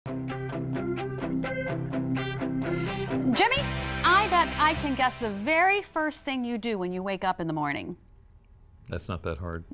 Jimmy, I bet I can guess the very first thing you do when you wake up in the morning. That's not that hard.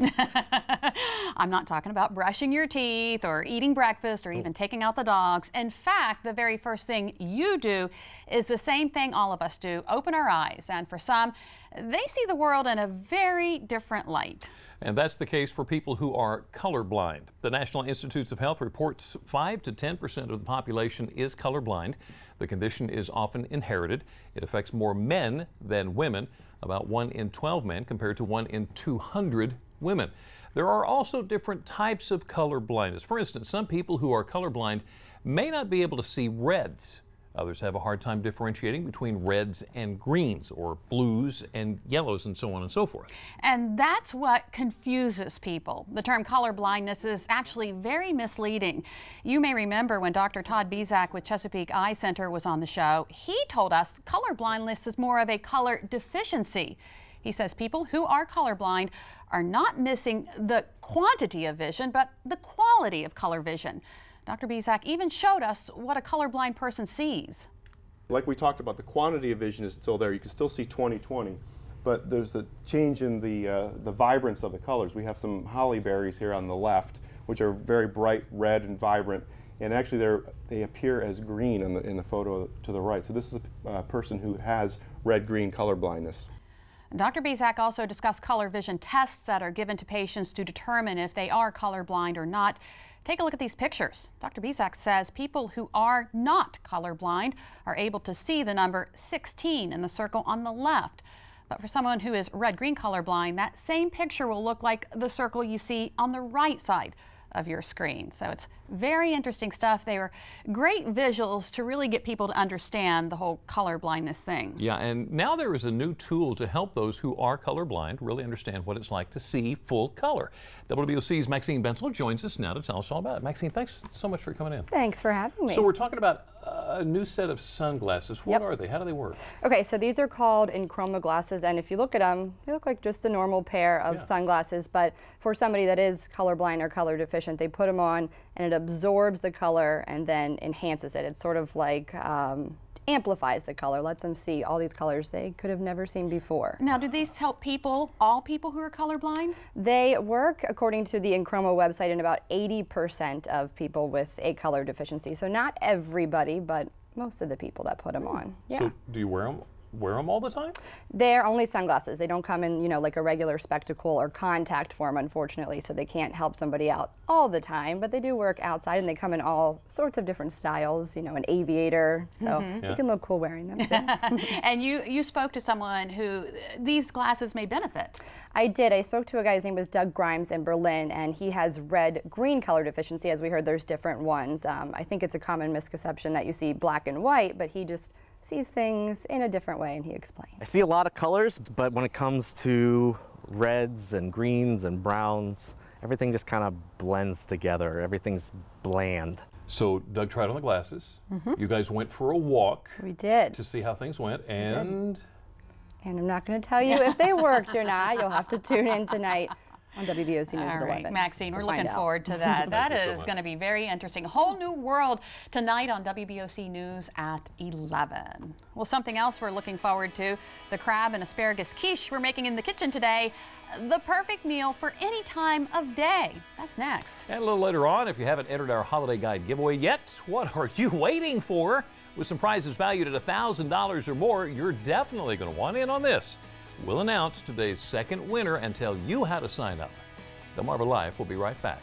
I'm not talking about brushing your teeth or eating breakfast or even taking out the dogs. In fact, the very first thing you do is the same thing all of us do, open our eyes. And for some, they see the world in a very different light. And that's the case for people who are colorblind. The National Institutes of Health reports 5 to 10% of the population is colorblind. The condition is often inherited. It affects more men than women, about 1 in 12 men compared to 1 in 200 women. There are also different types of color blindness. For instance, some people who are colorblind may not be able to see reds. Others have a hard time differentiating between reds and greens, or blues and yellows, and so on and so forth. And that's what confuses people. The term color blindness is actually very misleading. You may remember when Dr. Todd Bezak with Chesapeake Eye Center was on the show, he told us color blindness is more of a color deficiency. He says people who are colorblind are not missing the quantity of vision, but the quality of color vision. Dr. Bezak even showed us what a colorblind person sees. Like we talked about, the quantity of vision is still there. You can still see 20/20, but there's a change in the vibrance of the colors. We have some holly berries here on the left, which are very bright red and vibrant, and actually they appear as green in the photo to the right. So this is a person who has red-green color blindness. Dr. Bezak also discussed color vision tests that are given to patients to determine if they are colorblind or not. Take a look at these pictures. Dr. Bezak says people who are not colorblind are able to see the number 16 in the circle on the left. But for someone who is red-green colorblind, that same picture will look like the circle you see on the right side of your screen. So it's very interesting stuff. They were great visuals to really get people to understand the whole color blindness thing. Yeah, and now there is a new tool to help those who are colorblind really understand what it's like to see full color. WBOC's Maxine Bentzel joins us now to tell us all about it. Maxine, thanks so much for coming in. Thanks for having me. So we're talking about a new set of sunglasses. What are they? How do they work? Okay, so these are called Enchroma glasses, and if you look at them, they look like just a normal pair of sunglasses, but for somebody that is colorblind or color deficient, they put them on and it absorbs the color and then enhances it. It's sort of like amplifies the color, lets them see all these colors they could have never seen before. Now, do these help people, all people who are colorblind? They work, according to the Enchroma website, in about 80% of people with a color deficiency. So not everybody, but most of the people that put them on. Yeah. So do you wear them all the time? They're only sunglasses. They don't come in, you know, like a regular spectacle or contact form, unfortunately, so they can't help somebody out all the time, but they do work outside, and they come in all sorts of different styles, you know, an aviator, so you can look cool wearing them. And you spoke to someone who these glasses may benefit. I did. I spoke to a guy, his name was Doug Grimes in Berlin, and he has red-green color deficiency. As we heard, there's different ones. I think it's a common misconception that you see black and white, but he just sees things in a different way, and he explained. I see a lot of colors, but when it comes to reds and greens and browns, everything just kind of blends together. Everything's bland. So Doug tried on the glasses. You guys went for a walk. We did. To see how things went, and I'm not going to tell you if they worked or not. You'll have to tune in tonight on WBOC News at 11. Maxine, we're looking forward to that. That is going to be very interesting. A whole new world tonight on WBOC News at 11. Well, something else we're looking forward to, the crab and asparagus quiche we're making in the kitchen today. The perfect meal for any time of day. That's next. And a little later on, if you haven't entered our holiday guide giveaway yet, what are you waiting for? With some prizes valued at $1,000 or more, you're definitely going to want in on this. We'll announce today's second winner and tell you how to sign up. The Marva Life will be right back.